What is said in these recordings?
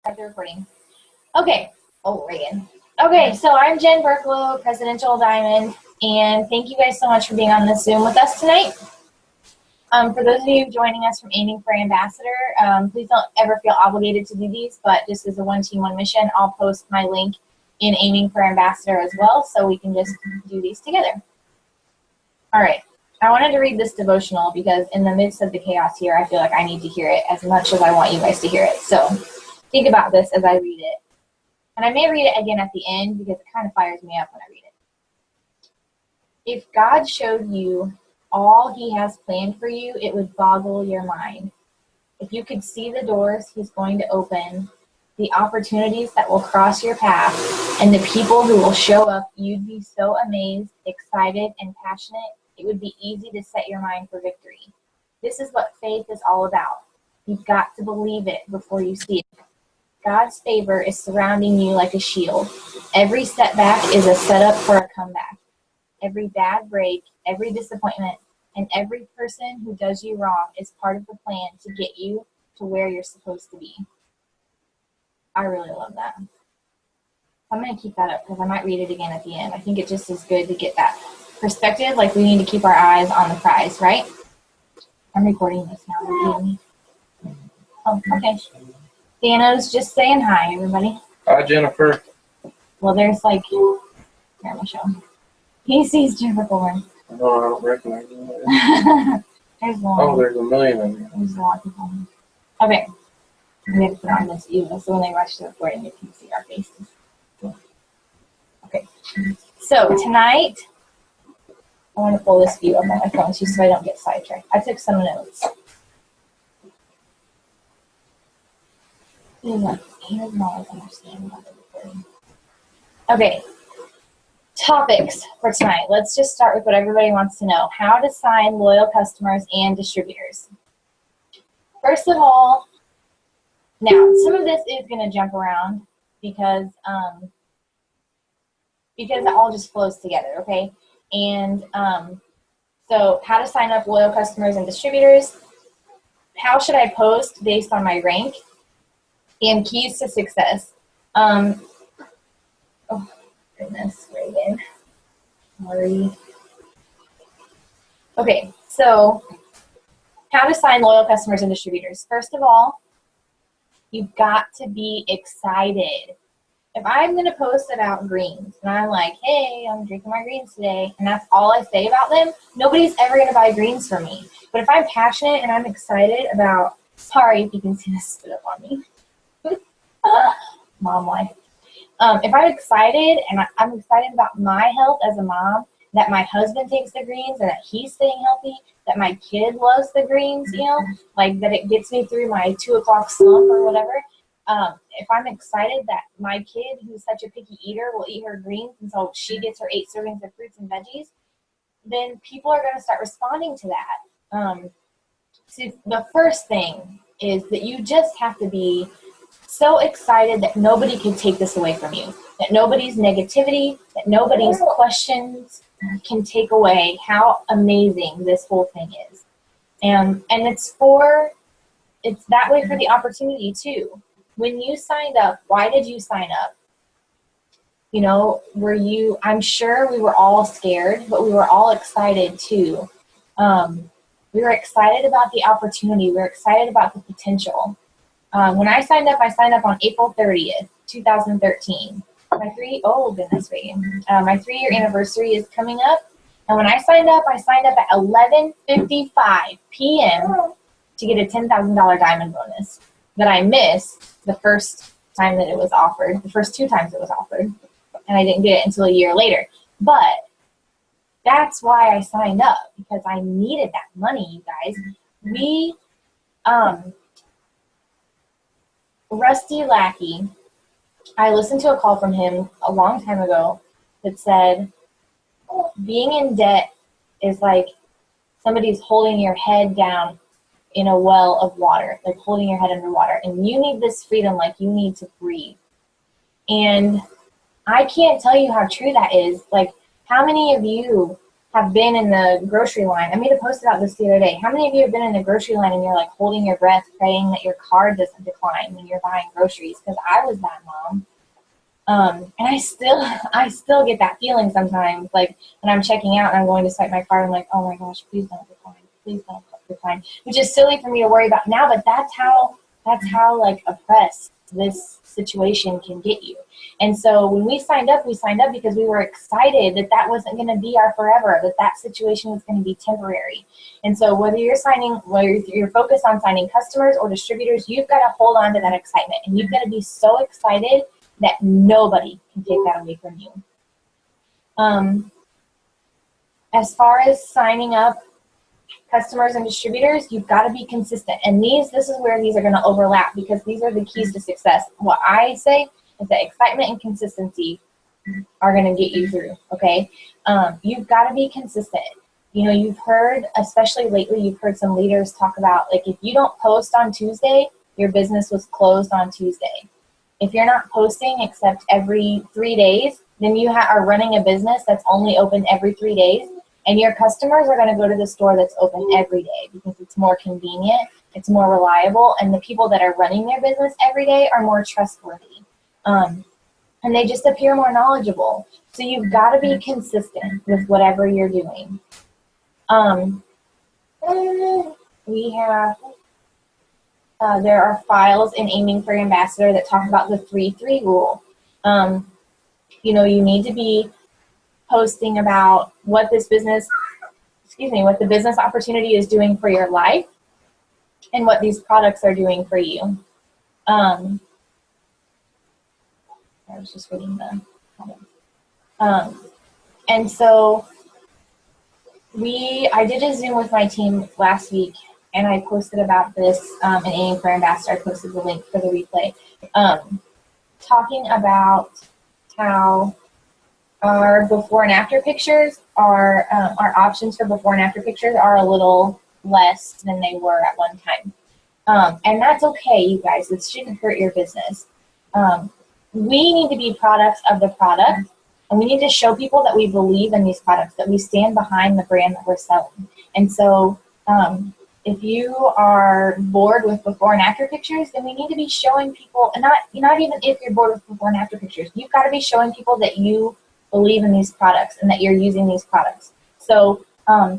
Start the recording. Okay. Oh, Reagan. Okay, so I'm Jen Berklow, Presidential Diamond, and thank you guys so much for being on this Zoom with us tonight. For those of you joining us from Aiming for Ambassador, please don't ever feel obligated to do these, but just as a one team, one mission, I'll post my link in Aiming for Ambassador as well, so we can just do these together. All right, I wanted to read this devotional because in the midst of the chaos here, I feel like I need to hear it as much as I want you guys to hear it. So think about this as I read it. And I may read it again at the end because it kind of fires me up when I read it. If God showed you all he has planned for you, it would boggle your mind. If you could see the doors he's going to open, the opportunities that will cross your path, and the people who will show up, you'd be so amazed, excited, and passionate, it would be easy to set your mind for victory. This is what faith is all about. You've got to believe it before you see it. God's favor is surrounding you like a shield. Every setback is a setup for a comeback. Every bad break, every disappointment, and every person who does you wrong is part of the plan to get you to where you're supposed to be. I really love that. I'm going to keep that up because I might read it again at the end. I think it just is good to get that perspective. Like, we need to keep our eyes on the prize, right? I'm recording this now. Oh, okay. Dano's just saying hi, everybody. Hi, Jennifer. Well, there's like, here, I'm show. He sees Jennifer. No, I don't recognize you. There's one. Oh, there's a million of them. There's a lot of people. Okay. We have to put on this view, so when they watch the recording, you can see our faces. Okay. So tonight, I want to pull this view up on my phone too so I don't get sidetracked. I took some notes. Here's my understanding of the recording. Okay. Topics for tonight. Let's just start with what everybody wants to know. How to sign loyal customers and distributors. First of all, now some of this is going to jump around because it all just flows together, okay? And so how to sign up loyal customers and distributors. How should I post based on my rank? And keys to success. Oh, goodness, Reagan. Sorry. Okay, so how to sign loyal customers and distributors. First of all, you've got to be excited. If I'm going to post about greens, and I'm like, hey, I'm drinking my greens today, and that's all I say about them, nobody's ever going to buy greens from me. But if I'm passionate and I'm excited about, sorry if you can see this spit up on me. Mom life. If I'm excited and I'm excited about my health as a mom, that my husband takes the greens and that he's staying healthy, that my kid loves the greens, you know, like that it gets me through my 2 o'clock slump or whatever. If I'm excited that my kid, who's such a picky eater, will eat her greens and so she gets her 8 servings of fruits and veggies, then people are going to start responding to that. So the first thing is that you just have to be so excited that nobody can take this away from you, that nobody's negativity, that nobody's questions can take away how amazing this whole thing is. And it's that way for the opportunity too. When you signed up, why did you sign up? You know, I'm sure we were all scared, but we were all excited too. We were excited about the opportunity. We were excited about the potential. When I signed up on April 30th, 2013. My 3-year anniversary is coming up. And when I signed up at 11:55 p.m. to get a $10,000 diamond bonus that I missed the first time that it was offered, the first 2 times it was offered, and I didn't get it until a year later. But that's why I signed up, because I needed that money, you guys. Rusty Lackey, I listened to a call from him a long time ago that said, being in debt is like somebody's holding your head down in a well of water, like holding your head underwater, and you need this freedom like you need to breathe. And I can't tell you how true that is. Like, how many of you have been in the grocery line. I made a post about this the other day. How many of you have been in the grocery line and you're like holding your breath, praying that your card doesn't decline when you're buying groceries? Because I was that mom. And I still get that feeling sometimes, like when I'm checking out and I'm going to swipe my card, I'm like, oh my gosh, please don't decline. Please don't decline. Which is silly for me to worry about now, but that's how like oppressed this situation can get you. And so when we signed up because we were excited that that wasn't going to be our forever, that situation was going to be temporary. And so whether you're focused on signing customers or distributors, you've got to hold on to that excitement, and you've got to be so excited that nobody can take that away from you. As far as signing up customers and distributors, you've got to be consistent. And this is where these are going to overlap, because these are the keys to success. What I say is that excitement and consistency are going to get you through, okay? You've got to be consistent. You know, you've heard, especially lately, you've heard some leaders talk about, like, if you don't post on Tuesday, your business was closed on Tuesday. If you're not posting except every 3 days, then you are running a business that's only open every 3 days, and your customers are going to go to the store that's open every day because it's more convenient, it's more reliable, and the people that are running their business every day are more trustworthy. And they just appear more knowledgeable. So you've got to be consistent with whatever you're doing. We have, there are files in Aiming for Ambassador that talk about the 3-3 rule. You know, you need to be posting about what this business, what the business opportunity is doing for your life and what these products are doing for you. I was just reading the comments. And so I did a Zoom with my team last week, and I posted about this in Aiming for Ambassador. I posted the link for the replay, talking about how our before and after pictures our options for before and after pictures are a little less than they were at one time. And that's okay, you guys. It shouldn't hurt your business. We need to be products of the product, and we need to show people that we believe in these products, that we stand behind the brand that we're selling. And so if you are bored with before and after pictures, then we need to be showing people, and not even if you're bored with before and after pictures, you've got to be showing people that you believe in these products and that you're using these products. So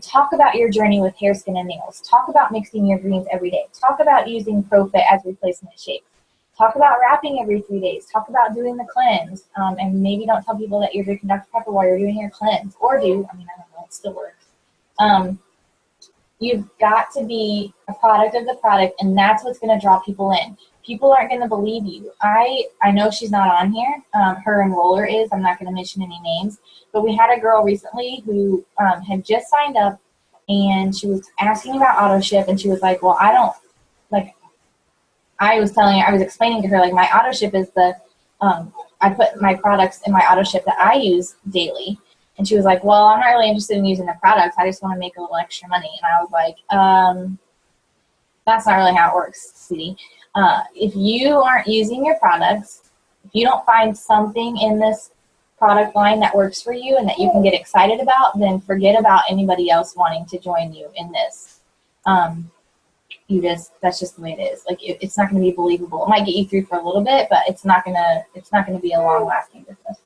talk about your journey with hair, skin, and nails. Talk about mixing your greens every day. Talk about using ProFit as replacement shakes. Talk about wrapping every 3 days. Talk about doing the cleanse. And maybe don't tell people that you're drinking Dr. Pepper while you're doing your cleanse. Or do. I mean, I don't know. It still works. You've got to be a product of the product, and that's what's going to draw people in. People aren't going to believe you. I know she's not on here. Her enroller is. I'm not going to mention any names. But we had a girl recently who had just signed up, and she was asking about auto ship, and she was like, well, I don't, like, I was explaining to her, like, my auto ship is I put my products in my auto ship that I use daily. And she was like, well, I'm not really interested in using the products. I just want to make a little extra money. And I was like, that's not really how it works, sweetie. If you aren't using your products, if you don't find something in this product line that works for you and that you can get excited about, then forget about anybody else wanting to join you in this. That's just the way it is. Like, it's not going to be believable. It might get you through for a little bit, but it's not going to be a long lasting business.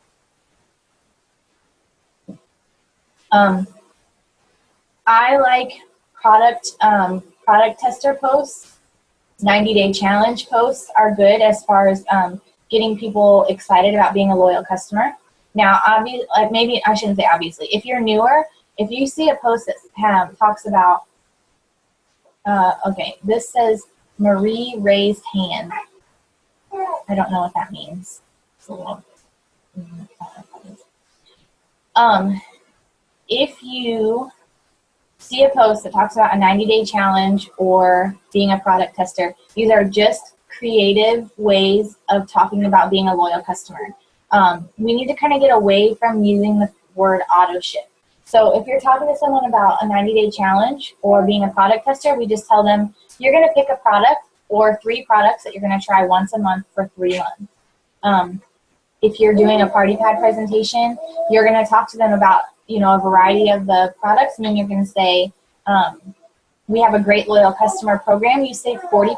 I like product tester posts. 90-day challenge posts are good as far as getting people excited about being a loyal customer. Now, maybe I shouldn't say obviously. If you're newer, if you see a post that talks about, okay, this says Marie raised hand. I don't know what that means. If you see a post that talks about a 90-day challenge or being a product tester, these are just creative ways of talking about being a loyal customer. We need to kind of get away from using the word auto ship. So if you're talking to someone about a 90-day challenge or being a product tester, we just tell them you're going to pick a product or 3 products that you're going to try once a month for 3 months. If you're doing a party pad presentation, you're going to talk to them about you know, a variety of the products, and then you're going to say, we have a great loyal customer program. You save 40%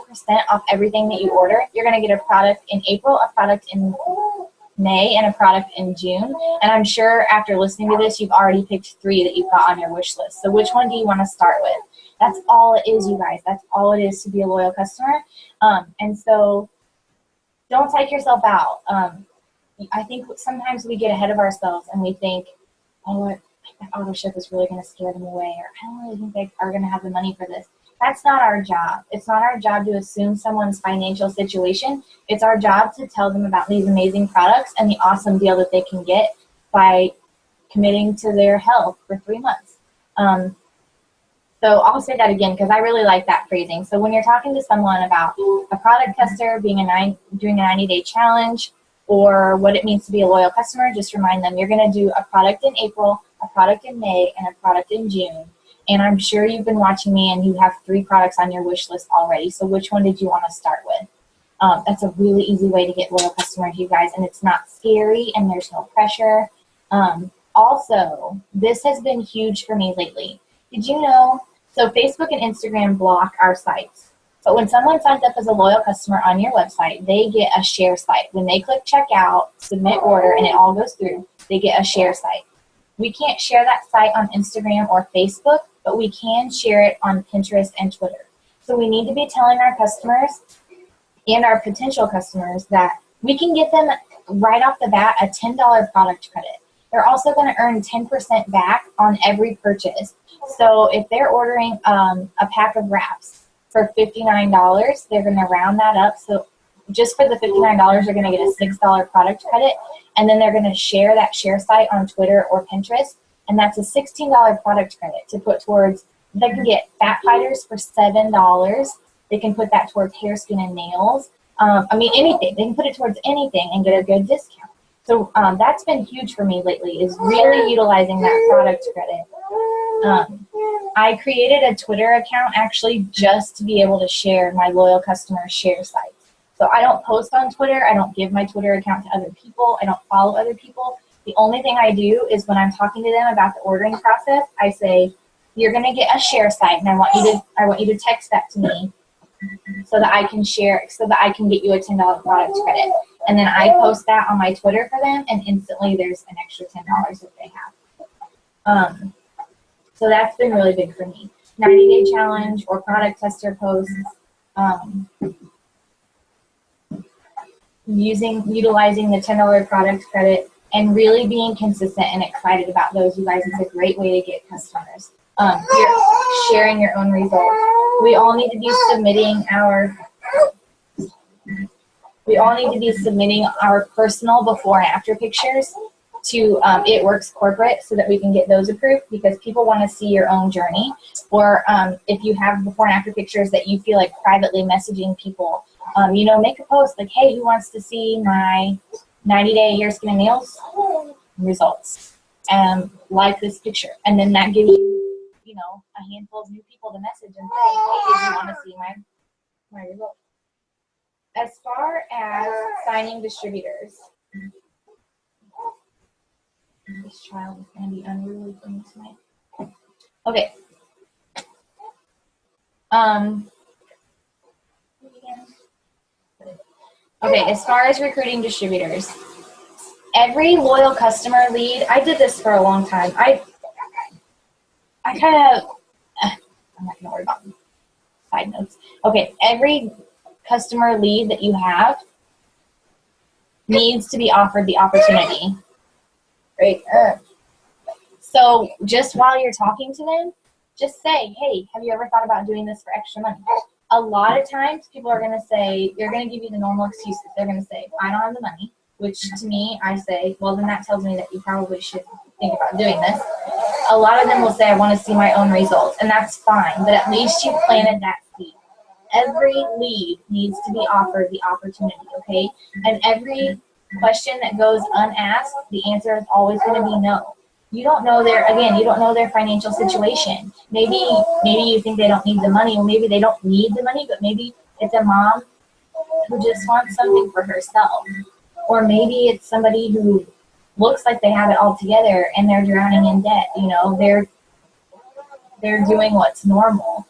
off everything that you order. You're going to get a product in April, a product in May, and a product in June. And I'm sure after listening to this, you've already picked 3 that you've got on your wish list. So which one do you want to start with? That's all it is, you guys. That's all it is to be a loyal customer. And so don't psych yourself out. I think sometimes we get ahead of ourselves and we think, oh, that auto ship is really going to scare them away, or I don't really think they are going to have the money for this. That's not our job. It's not our job to assume someone's financial situation. It's our job to tell them about these amazing products and the awesome deal that they can get by committing to their health for 3 months. So I'll say that again because I really like that phrasing. So when you're talking to someone about a product tester doing a 90-day challenge, or what it means to be a loyal customer, just remind them you're going to do a product in April, a product in May, and a product in June. And I'm sure you've been watching me and you have 3 products on your wish list already. So which one did you want to start with? That's a really easy way to get loyal customers, you guys, and it's not scary and there's no pressure. Also, this has been huge for me lately. Did you know? So Facebook and Instagram block our sites. But when someone signs up as a loyal customer on your website, they get a share site. When they click checkout, submit order, and it all goes through, they get a share site. We can't share that site on Instagram or Facebook, but we can share it on Pinterest and Twitter. So we need to be telling our customers and our potential customers that we can get them right off the bat a $10 product credit. They're also going to earn 10% back on every purchase. So if they're ordering a pack of wraps for $59, they're going to round that up. So just for the $59, they're going to get a $6 product credit, and then they're going to share that share site on Twitter or Pinterest, and that's a $16 product credit to put towards. They can get fat fighters for $7. They can put that towards hair, skin, and nails. I mean, anything. They can put it towards anything and get a good discount. So that's been huge for me lately, is really utilizing that product credit. I created a Twitter account actually just to be able to share my loyal customer share sites. So I don't post on Twitter. I don't give my Twitter account to other people. I don't follow other people. The only thing I do is when I'm talking to them about the ordering process, I say, you're going to get a share site, and I want you to text that to me so that I can share, so that I can get you a $10 product credit. And then I post that on my Twitter for them, and instantly there's an extra $10 that they have. So that's been really big for me. 90-day challenge or product tester posts, utilizing the $10 product credit, and really being consistent and excited about those, you guys, is a great way to get customers. You're sharing your own results. We all need to be submitting our personal before and after pictures to It Works Corporate so that we can get those approved, because people want to see your own journey. Or if you have before and after pictures that you feel like privately messaging people, you know, make a post like, hey, who wants to see my 90-day hair, skin, and nails results? Like this picture. And then that gives you, you know, a handful of new people to message and say, hey, did you want to see my results? As far as signing distributors, this child is going to be unruly for me tonight. Okay. Okay, as far as recruiting distributors, every loyal customer lead, I did this for a long time. I kind of, I'm not going to worry about side notes. Okay, every customer lead that you have needs to be offered the opportunity. Right? So just while you're talking to them, just say, hey, have you ever thought about doing this for extra money? A lot of times people are going to say, they're going to give you the normal excuses. They're going to say, I don't have the money, which to me, I say, well, then that tells me that you probably should think about doing this. A lot of them will say, I want to see my own results, and that's fine, but at least you planted that seed. Every lead needs to be offered the opportunity, okay? And every question that goes unasked, the answer is always going to be no. You don't know their financial situation. Maybe you think they don't need the money, or maybe they don't need the money, but maybe it's a mom who just wants something for herself. Or maybe it's somebody who looks like they have it all together and they're drowning in debt. You know, they're doing what's normal,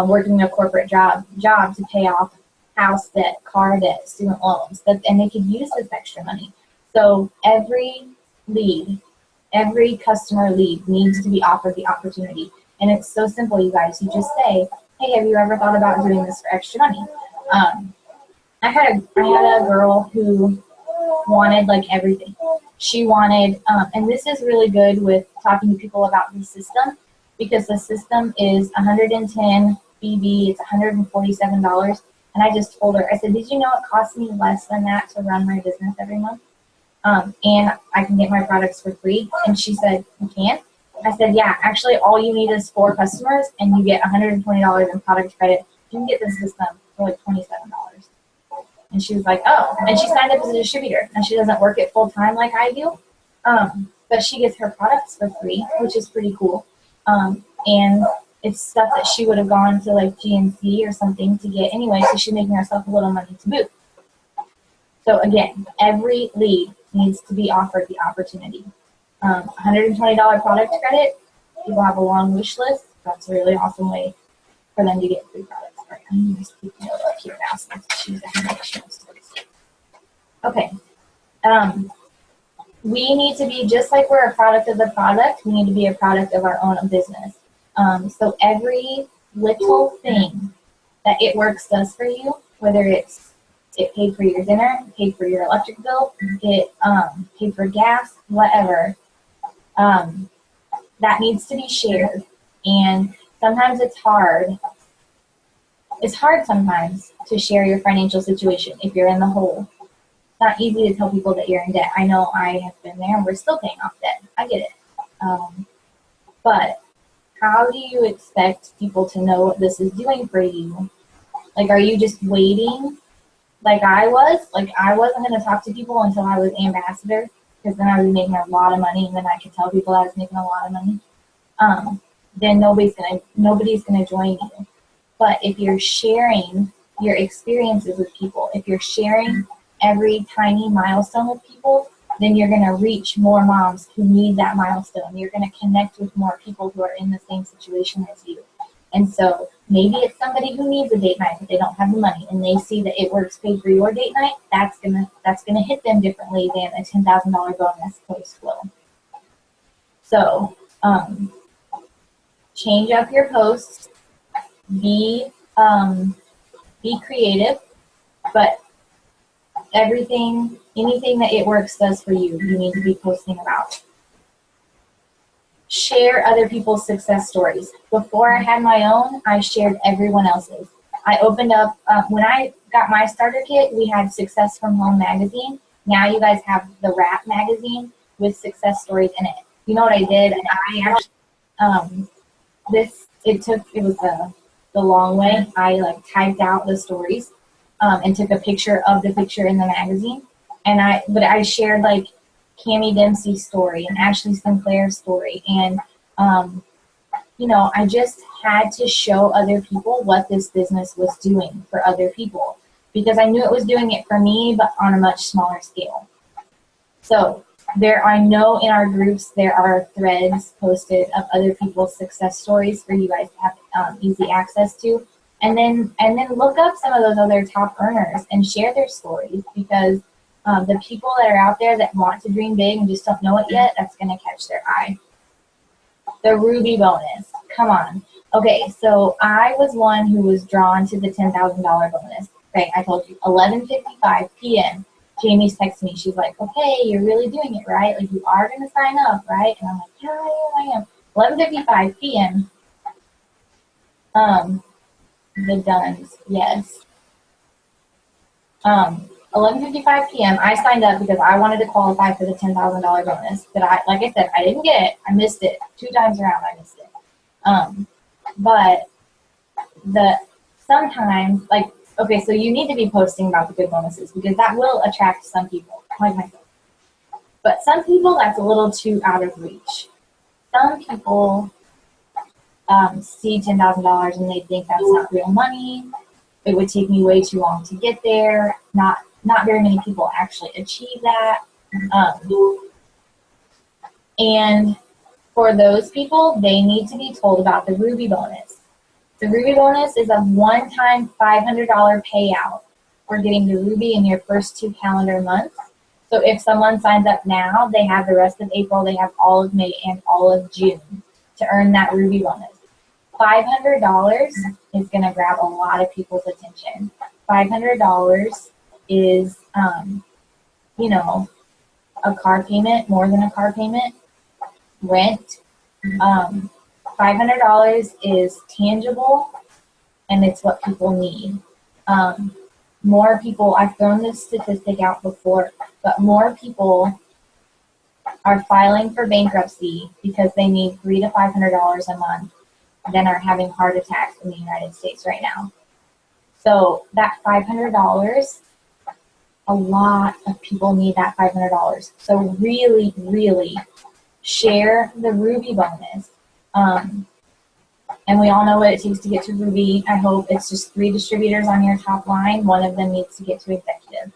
working a corporate job to pay off house debt, car debt, student loans, and they could use this extra money. So every customer lead needs to be offered the opportunity. And it's so simple, you guys. You just say, hey, have you ever thought about doing this for extra money? I had a girl who wanted like everything. She wanted, and this is really good with talking to people about the system, because the system is 110 BB, it's $147. And I just told her, I said, did you know it costs me less than that to run my business every month? And I can get my products for free. And she said, you can? I said, yeah, actually all you need is 4 customers and you get $120 in product credit. You can get the system for like $27. And she was like, oh, and she signed up as a distributor, and she doesn't work it full time like I do. But she gets her products for free, which is pretty cool. And it's stuff that she would have gone to like GNC or something to get anyway, so she's making herself a little money to boot. So again, every lead needs to be offered the opportunity. $120 product credit. People have a long wish list. That's a really awesome way for them to get free products. All right, I'm going to just keep it up here now since she's okay. We need to be, just like we're a product of the product, we need to be a product of our own business. So every little thing that It Works does for you, whether it's it paid for your dinner, paid for your electric bill, it paid for gas, whatever, that needs to be shared. And sometimes it's hard. It's hard sometimes to share your financial situation if you're in the hole. It's not easy to tell people that you're in debt. I know I have been there and we're still paying off debt. I get it. But how do you expect people to know what this is doing for you? Like, are you just waiting? Like I was? Like, I wasn't going to talk to people until I was ambassador, because then I was making a lot of money, and then I could tell people I was making a lot of money. Then nobody's gonna join you. But if you're sharing your experiences with people, if you're sharing every tiny milestone with people, then you're gonna reach more moms who need that milestone. You're gonna connect with more people who are in the same situation as you. And so maybe it's somebody who needs a date night, but they don't have the money, and they see that It Works paid for your date night. That's gonna hit them differently than a $10,000 bonus post will. So change up your posts. Be creative, but anything that It Works does for you, you need to be posting about. Share other people's success stories. Before I had my own, I shared everyone else's. I opened up, when I got my starter kit, we had Success from Home magazine. Now you guys have the Wrap magazine with success stories in it. You know what I did? I actually, it was the long way. I like typed out the stories and took a picture of the picture in the magazine. And I shared like Cammie Dempsey's story and Ashley Sinclair's story. And, I just had to show other people what this business was doing for other people, because I knew it was doing it for me, but on a much smaller scale. So I know in our groups there are threads posted of other people's success stories for you guys to have easy access to. And then look up some of those other top earners and share their stories, because the people that are out there that want to dream big and just don't know it yet, that's going to catch their eye. The Ruby bonus. Come on. Okay, so I was one who was drawn to the $10,000 bonus. Okay, I told you, 11:55 p.m. Jamie's texting me. She's like, okay, you're really doing it, right? Like, you are going to sign up, right? And I'm like, yeah, I am. 11:55 p.m. The Duns, yes. 11:55 p.m. I signed up because I wanted to qualify for the $10,000 bonus. But like I said, I didn't get it. I missed it 2 times around. I missed it. But sometimes, like, okay, so you need to be posting about the good bonuses, because that will attract some people, like myself. But some people, that's a little too out of reach. Some people see $10,000 and they think that's not real money. It would take me way too long to get there. Not very many people actually achieve that. And for those people, they need to be told about the Ruby bonus. The Ruby bonus is a one-time $500 payout for getting the Ruby in your first 2 calendar months. So if someone signs up now, they have the rest of April, they have all of May and all of June to earn that Ruby bonus. $500 is going to grab a lot of people's attention. $500 is, you know, a car payment, more than a car payment, rent. $500 is tangible, and it's what people need. More people, I've thrown this statistic out before, but more people are filing for bankruptcy because they need $300 to $500 a month than are having heart attacks in the United States right now. So that $500, a lot of people need that $500. So really, really share the Ruby bonus. And we all know what it takes to get to Ruby. I hope it's just 3 distributors on your top line. One of them needs to get to executive.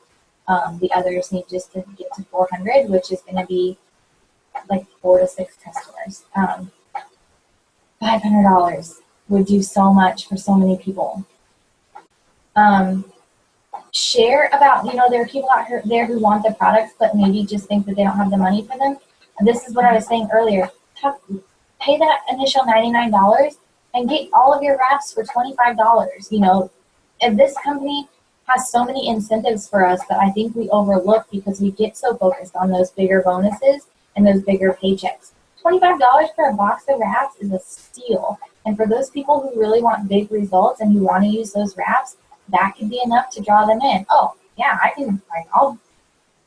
The others need just to get to 400, which is going to be like 4 to 6 customers. $500 would do so much for so many people. Share about, you know, there are people out there who want the products but maybe just think that they don't have the money for them. And this is what I was saying earlier. Pay that initial $99 and get all of your wraps for $25. You know, and this company has so many incentives for us that I think we overlook because we get so focused on those bigger bonuses and those bigger paychecks. $25 for a box of wraps is a steal. And for those people who really want big results and who want to use those wraps, that could be enough to draw them in. Oh, yeah, I can, like,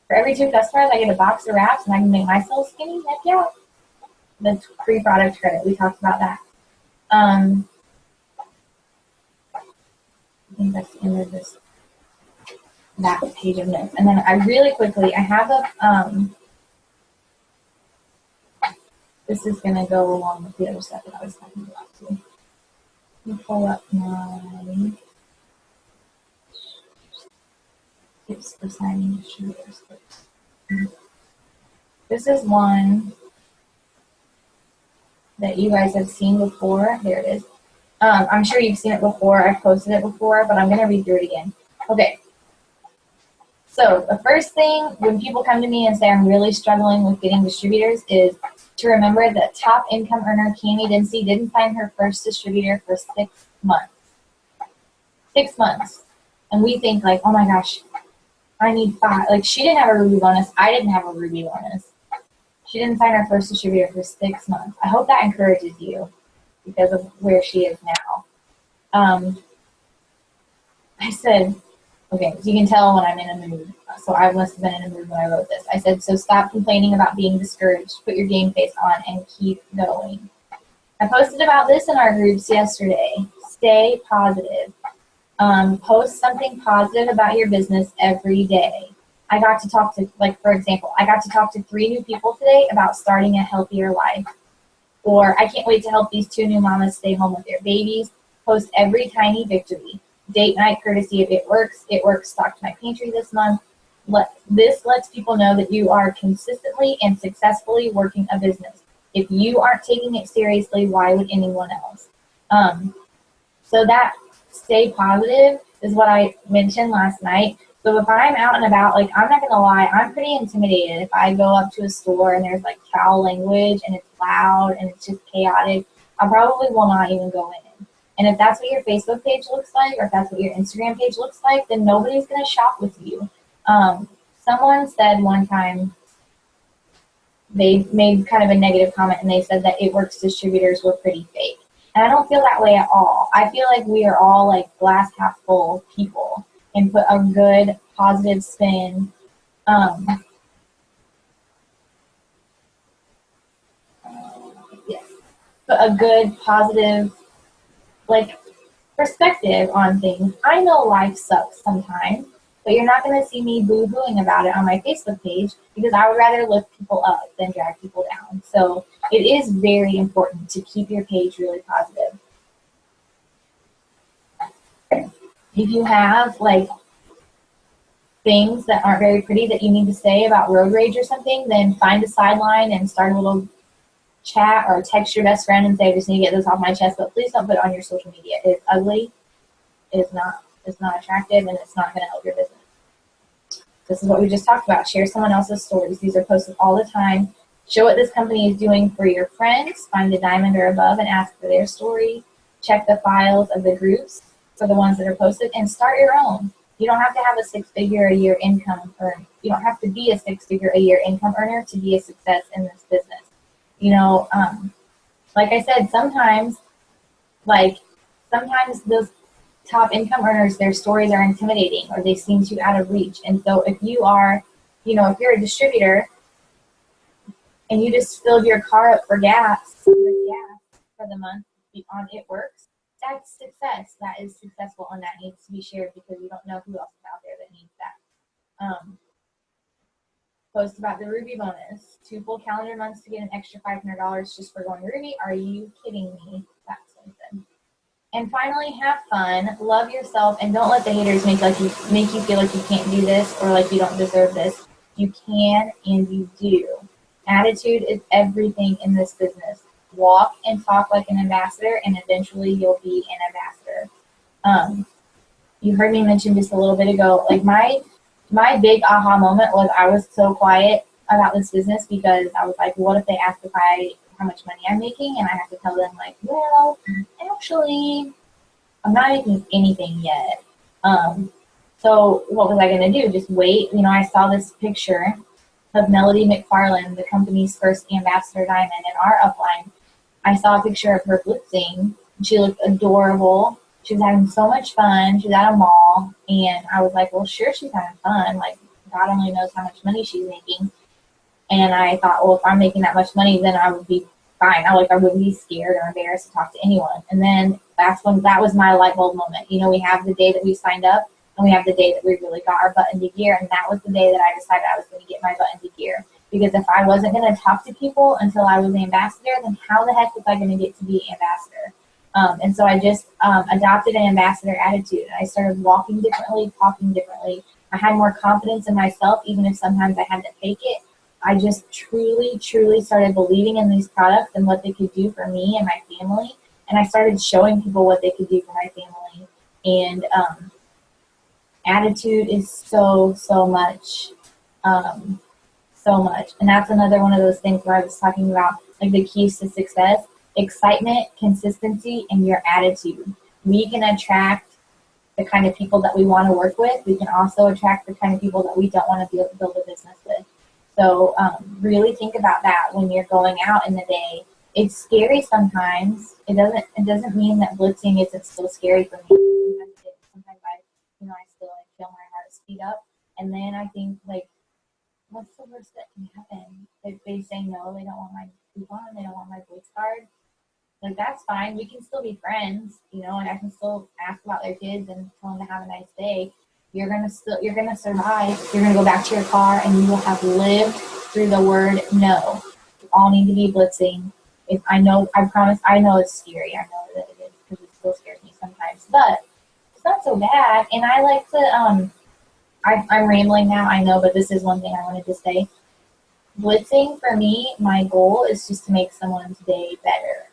for every 2 customers, I get a box of wraps and I can make myself skinny. Heck yeah. The free product credit, we talked about that. I think that's the end of that page of notes. And then I really quickly, I have a, this is going to go along with the other stuff that I was talking about too. Let me pull up my tips for signing distributors. This is one that you guys have seen before. There it is. I'm sure you've seen it before. I've posted it before, but I'm going to read through it again. Okay. So the first thing when people come to me and say I'm really struggling with getting distributors is to remember that top income earner Cami Dempsey didn't find her first distributor for 6 months. 6 months. And we think like, oh my gosh, I need 5. Like, she didn't have a Ruby bonus. I didn't have a Ruby bonus. She didn't find her first distributor for 6 months. I hope that encourages you because of where she is now. I said, okay, so you can tell when I'm in a mood. So I must have been in a mood when I wrote this. I said, so stop complaining about being discouraged. Put your game face on and keep going. I posted about this in our groups yesterday. Stay positive. Post something positive about your business every day. I got to talk to, like, for example, I got to talk to 3 new people today about starting a healthier life. Or I can't wait to help these 2 new mamas stay home with their babies. Post every tiny victory. Date night courtesy of It Works. It Works stocked my pantry this month. This lets people know that you are consistently and successfully working a business. If you aren't taking it seriously, why would anyone else? So that stay positive is what I mentioned last night. So if I'm out and about, like, I'm not going to lie, I'm pretty intimidated if I go up to a store and there's, like, foul language and it's loud and it's just chaotic. I probably will not even go in. And if that's what your Facebook page looks like or if that's what your Instagram page looks like, then nobody's going to shop with you. Someone said one time, they made kind of a negative comment and they said that It Works distributors were pretty fake. And I don't feel that way at all. I feel like we are all like glass half full people and put a good positive spin put a good positive like perspective on things. I know life sucks sometimes, but you're not going to see me boo-hooing about it on my Facebook page because I would rather lift people up than drag people down. So it is very important to keep your page really positive. If you have, like, things that aren't very pretty that you need to say about road rage or something, then find a sideline and start a little chat or text your best friend and say, I just need to get this off my chest, but please don't put it on your social media. It's ugly, it's not attractive, and it's not going to help your business. This is what we just talked about. Share someone else's stories. These are posted all the time. Show what this company is doing for your friends. Find the diamond or above and ask for their story. Check the files of the groups for the ones that are posted, and start your own. You don't have to have a 6-figure-a-year income earner. You don't have to be a 6-figure-a-year income earner to be a success in this business. You know, like I said, sometimes those top income earners, their stories are intimidating or they seem too out of reach. And so if you are, you know, if you're a distributor and you just filled your car up with gas for the month on It Works, that's success. That is successful, and that needs to be shared because you don't know who else is out there that needs that. Post about the Ruby bonus. 2 full calendar months to get an extra $500 just for going Ruby. Are you kidding me? That's something. And finally, have fun, love yourself, and don't let the haters make you feel like you can't do this or like you don't deserve this. You can and you do. Attitude is everything in this business. Walk and talk like an ambassador, and eventually you'll be an ambassador. You heard me mention just a little bit ago, like my big aha moment was I was so quiet about this business because I was like, what if they ask how much money I'm making, and I have to tell them like, well, actually, I'm not making anything yet. So what was I going to do? Just wait? You know, I saw this picture of Melody McFarland, the company's first ambassador diamond, in our upline. I saw a picture of her blitzing. She looked adorable. She was having so much fun. She was at a mall, and I was like, well, sure, she's having fun. Like, God only knows how much money she's making. And I thought, well, if I'm making that much money, then I would be fine. I wouldn't be scared or embarrassed to talk to anyone. And then that was my light bulb moment. You know, we have the day that we signed up, and we have the day that we really got our butt into gear. And that was the day that I decided I was going to get my butt into gear. Because if I wasn't going to talk to people until I was the ambassador, then how the heck was I going to get to be ambassador? And so I just adopted an ambassador attitude. I started walking differently, talking differently. I had more confidence in myself, even if sometimes I had to fake it. I just truly, truly started believing in these products and what they could do for me and my family. And I started showing people what they could do for my family. And attitude is so much. So much. And that's another one of those things where I was talking about, like the keys to success: excitement, consistency, and your attitude. We can attract the kind of people that we want to work with. We can also attract the kind of people that we don't want to build a business with. So really think about that when you're going out in the day. It's scary sometimes. It doesn't mean that blitzing isn't still scary for me. Sometimes I still feel my heart speed up, and then I think like, what's the worst that can happen? If they say no, they don't want my coupon, they don't want my Blitz card, like that's fine. We can still be friends, you know, and I can still ask about their kids and tell them to have a nice day. You're gonna survive. You're gonna go back to your car, and you will have lived through the word no. We all need to be blitzing. I promise. I know it's scary. I know that it is, because it still scares me sometimes, but it's not so bad. And I like to I'm rambling now, I know, but this is one thing I wanted to say. Blitzing, for me, my goal is just to make someone's day better.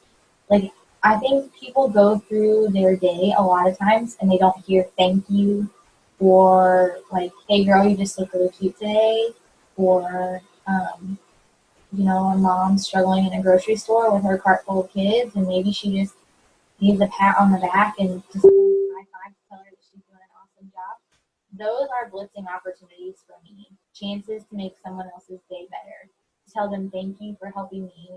Like, I think people go through their day a lot of times and they don't hear thank you, or like, hey girl, you just look really cute today, or, you know, a mom struggling in a grocery store with her cart full of kids, and maybe she just needs a pat on the back and just a high five to tell her that she's doing an awesome job. Those are blitzing opportunities for me, chances to make someone else's day better, to tell them thank you for helping me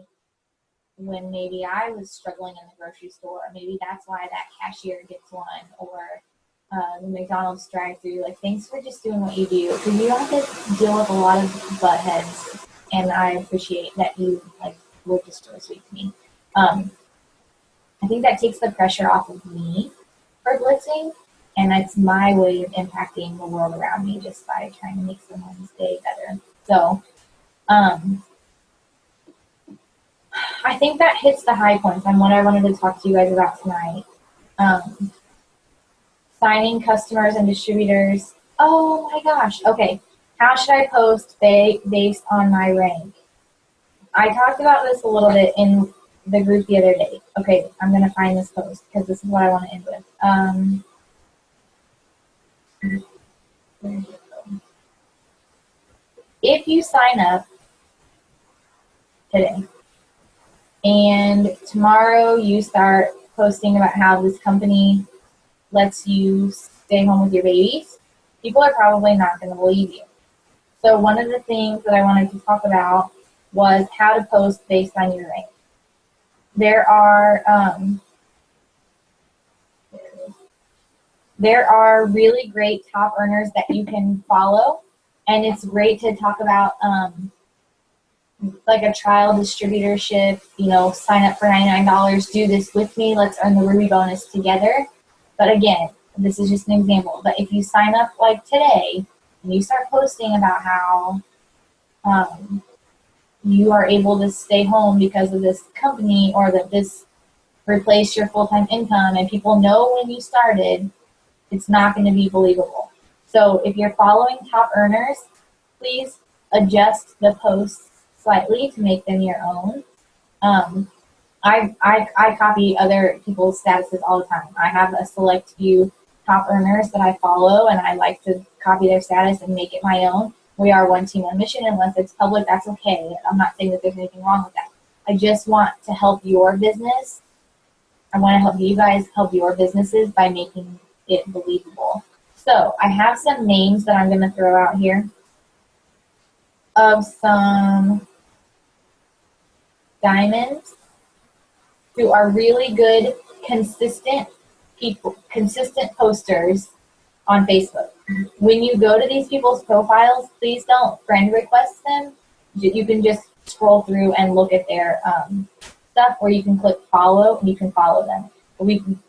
when maybe I was struggling in the grocery store. Maybe that's why that cashier gets one, or the McDonald's drive-thru. Like, thanks for just doing what you do, because you don't have to deal with a lot of butt heads, and I appreciate that you were just so sweet to me. I think that takes the pressure off of me for blitzing. And that's my way of impacting the world around me, just by trying to make someone's day better. So I think that hits the high points on what I wanted to talk to you guys about tonight. Signing customers and distributors Oh my gosh. Okay. How should I post based on my rank? I talked about this a little bit in the group the other day. Okay, I'm going to find this post because this is what I want to end with. Where did it go? If you sign up today and tomorrow you start posting about how this company lets you stay home with your babies, people are probably not going to believe you. So one of the things that I wanted to talk about was how to post based on your rank. There are really great top earners that you can follow, and it's great to talk about like a trial distributorship, sign up for $99, do this with me, let's earn the Ruby bonus together. But again, this is just an example. But if you sign up like today and you start posting about how you are able to stay home because of this company or that this replaced your full-time income and people know when you started, it's not going to be believable. So if you're following top earners, please adjust the posts slightly to make them your own. I copy other people's statuses all the time. I have a select few top earners that I follow, and I like to copy their status and make it my own. We are one team on mission. Unless it's public, that's okay. I'm not saying that there's anything wrong with that. I just want to help your business. I want to help you guys help your businesses by making it believable. So I have some names that I'm going to throw out here of some diamonds who are really good, consistent people, consistent posters on Facebook. When you go to these people's profiles, please don't friend request them. You can just scroll through and look at their stuff, or you can click follow and you can follow them.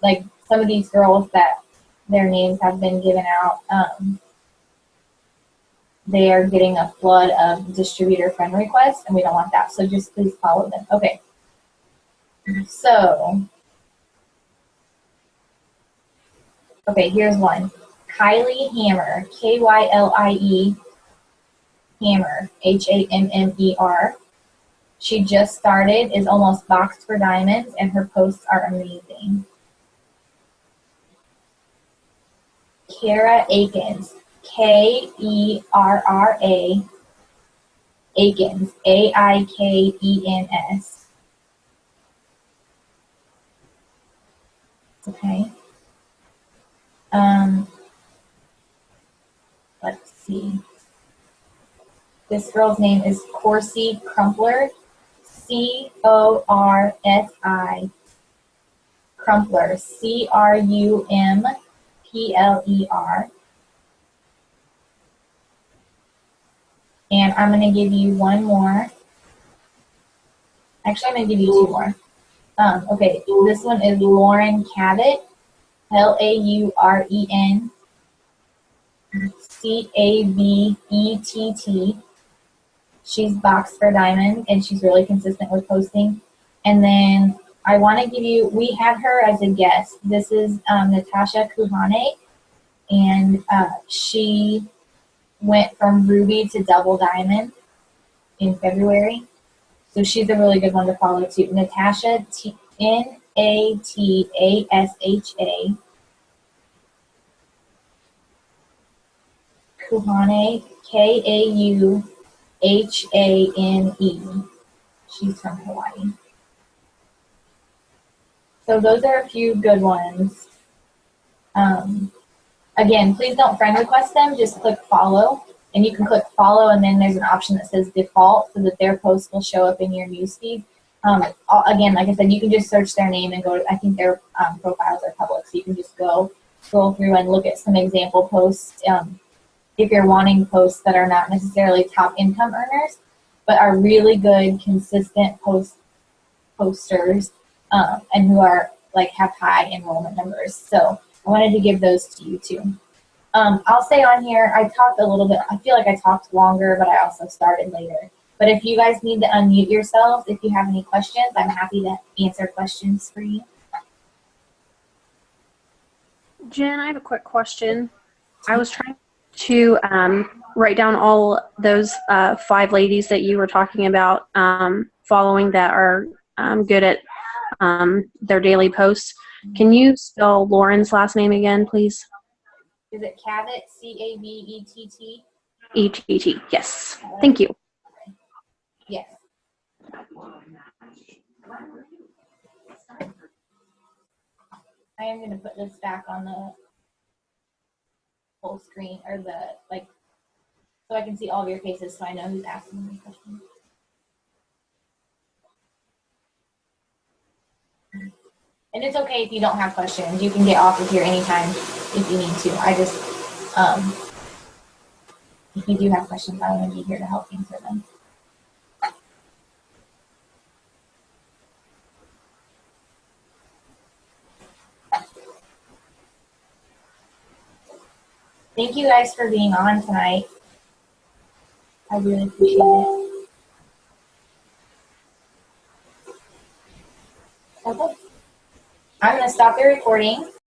Like some of these girls that their names have been given out, they are getting a flood of distributor friend requests, and we don't want that. So just please follow them. Okay. So, okay, here's one. Kylie Hammer, Kyle Hammer, Hammer. She just started, is almost boxed for diamonds, and her posts are amazing. Kara Akins, Kerra Aikens, Aikens. Okay. Let's see. This girl's name is Corsi Crumpler, Corsi Crumpler, Crumpler. And I'm going to give you one more. Actually, I'm going to give you two more. Okay, this one is Lauren Cabot, Lauren Cabett. She's boxed for diamond, and she's really consistent with posting. And then I want to give you, we had her as a guest. This is Natasha Kuhane, and she went from ruby to double diamond in February. So she's a really good one to follow too. Natasha, Natasha Kuhane, Kauhane. She's from Hawaii. So those are a few good ones. Again, please don't friend request them. Just click follow. And you can click follow, and then there's an option that says default so that their post will show up in your newsfeed. Again, like I said, you can just search their name and go. I think their profiles are public, so you can just go scroll through and look at some example posts. If you're wanting posts that are not necessarily top income earners, but are really good, consistent posters, and who are have high enrollment numbers. So I wanted to give those to you too. I'll say on here, I talked a little bit. I feel like I talked longer, but I also started later. But if you guys need to unmute yourselves, if you have any questions, I'm happy to answer questions for you. Jen, I have a quick question. I was trying to write down all those 5 ladies that you were talking about following that are good at their daily posts. Can you spell Lauren's last name again, please? Is it Cavett? C-A-V-E-T-T? E-T-T. Yes. Thank you. Yes. I am going to put this back on the full screen, or so I can see all of your faces so I know who's asking me questions. And it's okay if you don't have questions. You can get off of here anytime if you need to. I just, if you do have questions, I want to be here to help answer them. Thank you guys for being on tonight. I really appreciate it. Okay. I'm going to stop the recording.